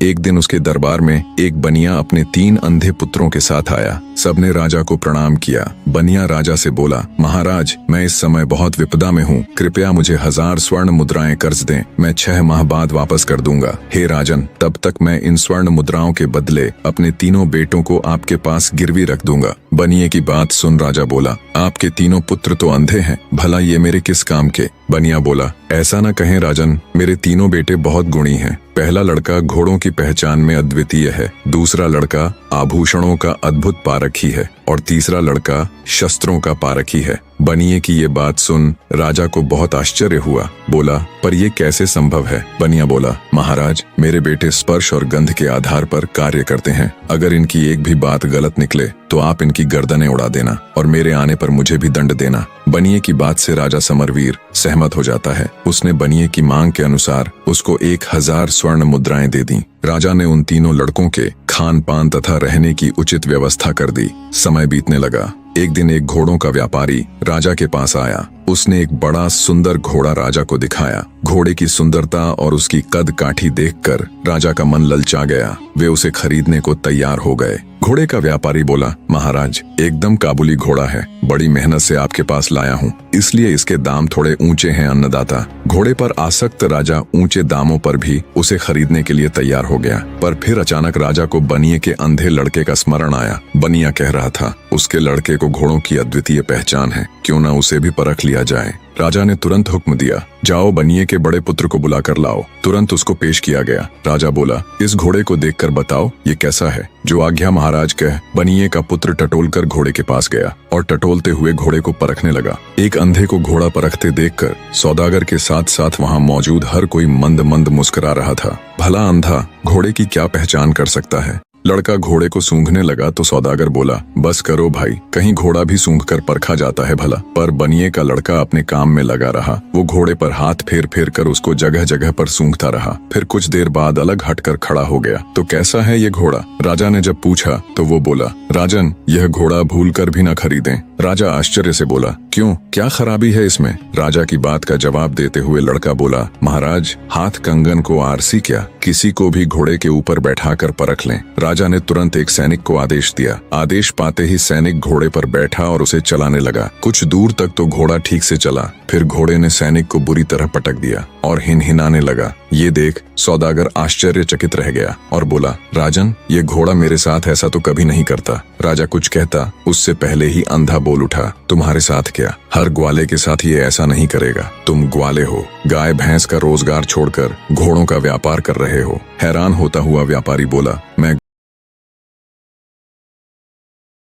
एक दिन उसके दरबार में एक बनिया अपने 3 अंधे पुत्रों के साथ आया। सबने राजा को प्रणाम किया। बनिया राजा से बोला, महाराज, मैं इस समय बहुत विपदा में हूँ, कृपया मुझे 1000 स्वर्ण मुद्राएं कर्ज दें, मैं 6 माह बाद वापस कर दूंगा। हे राजन, तब तक मैं इन स्वर्ण मुद्राओं के बदले अपने तीनों बेटों को आपके पास गिरवी रख दूंगा। बनिए की बात सुन राजा बोला, आपके तीनों पुत्र तो अंधे हैं, भला ये मेरे किस काम के? बनिया बोला, ऐसा न कहें राजन, मेरे तीनों बेटे बहुत गुणी हैं। पहला लड़का घोड़ों की पहचान में अद्वितीय है, दूसरा लड़का आभूषणों का अद्भुत पारखी है और तीसरा लड़का शस्त्रों का पारखी है। बनिए की ये बात सुन राजा को बहुत आश्चर्य हुआ। बोला, पर ये कैसे संभव है? बनिया बोला, महाराज, मेरे बेटे स्पर्श और गंध के आधार पर कार्य करते हैं। अगर इनकी एक भी बात गलत निकले तो आप इनकी गर्दनें उड़ा देना और मेरे आने पर मुझे भी दंड देना। बनिए की बात से राजा समरवीर सहमत हो जाता है। उसने बनिए की मांग के अनुसार उसको 1000 स्वर्ण मुद्राएं दे दी। राजा ने उन तीनों लड़कों के खान पान तथा रहने की उचित व्यवस्था कर दी। समय बीतने लगा। एक दिन एक घोड़ों का व्यापारी राजा के पास आया। उसने एक बड़ा सुंदर घोड़ा राजा को दिखाया। घोड़े की सुंदरता और उसकी कद काठी देखकर राजा का मन ललचा गया। वे उसे खरीदने को तैयार हो गए। घोड़े का व्यापारी बोला, महाराज, एकदम काबुली घोड़ा है, बड़ी मेहनत से आपके पास लाया हूँ, इसलिए इसके दाम थोड़े ऊंचे हैं अन्नदाता। घोड़े पर आसक्त राजा ऊंचे दामों पर भी उसे खरीदने के लिए तैयार हो गया। पर फिर अचानक राजा को बनिए के अंधे लड़के का स्मरण आया। बनिया कह रहा था, उसके लड़के को घोड़ों की अद्वितीय पहचान है, क्यों न उसे भी परख लिया जाए। राजा ने तुरंत हुक्म दिया, जाओ बनिए के बड़े पुत्र को बुला कर लाओ। तुरंत उसको पेश किया गया। राजा बोला, इस घोड़े को देखकर बताओ ये कैसा है? जो आज्ञा महाराज कह। बनिए का पुत्र टटोलकर घोड़े के पास गया और टटोलते हुए घोड़े को परखने लगा। एक अंधे को घोड़ा परखते देखकर सौदागर के साथ साथ वहां मौजूद हर कोई मंद मंद मुस्कुरा रहा था। भला अंधा घोड़े की क्या पहचान कर सकता है? लड़का घोड़े को सूंघने लगा तो सौदागर बोला, बस करो भाई, कहीं घोड़ा भी सूंघकर परखा जाता है भला। पर बनिए का लड़का अपने काम में लगा रहा। वो घोड़े पर हाथ फेर फेर कर उसको जगह जगह पर सूंघता रहा। फिर कुछ देर बाद अलग हटकर खड़ा हो गया। तो कैसा है ये घोड़ा? राजा ने जब पूछा तो वो बोला, राजन, यह घोड़ा भूल कर भी न खरीदें। राजा आश्चर्य से बोला, क्यों, क्या खराबी है इसमें? राजा की बात का जवाब देते हुए लड़का बोला, महाराज, हाथ कंगन को आरसी क्या, किसी को भी घोड़े के ऊपर बैठाकर परख लें। राजा ने तुरंत एक सैनिक को आदेश दिया। आदेश पाते ही सैनिक घोड़े पर बैठा और उसे चलाने लगा। कुछ दूर तक तो घोड़ा ठीक से चला, फिर घोड़े ने सैनिक को बुरी तरह पटक दिया और हिनहिनाने लगा। ये देख सौदागर आश्चर्यचकित रह गया और बोला, राजन, ये घोड़ा मेरे साथ ऐसा तो कभी नहीं करता। राजा कुछ कहता उससे पहले ही अंधा बोल उठा, तुम्हारे साथ क्या? हर ग्वाले के साथ ये ऐसा नहीं करेगा। तुम ग्वाले हो, गाय भैंस का रोजगार छोड़कर घोड़ों का व्यापार कर रहे हो। हैरान होता हुआ व्यापारी बोला, मैं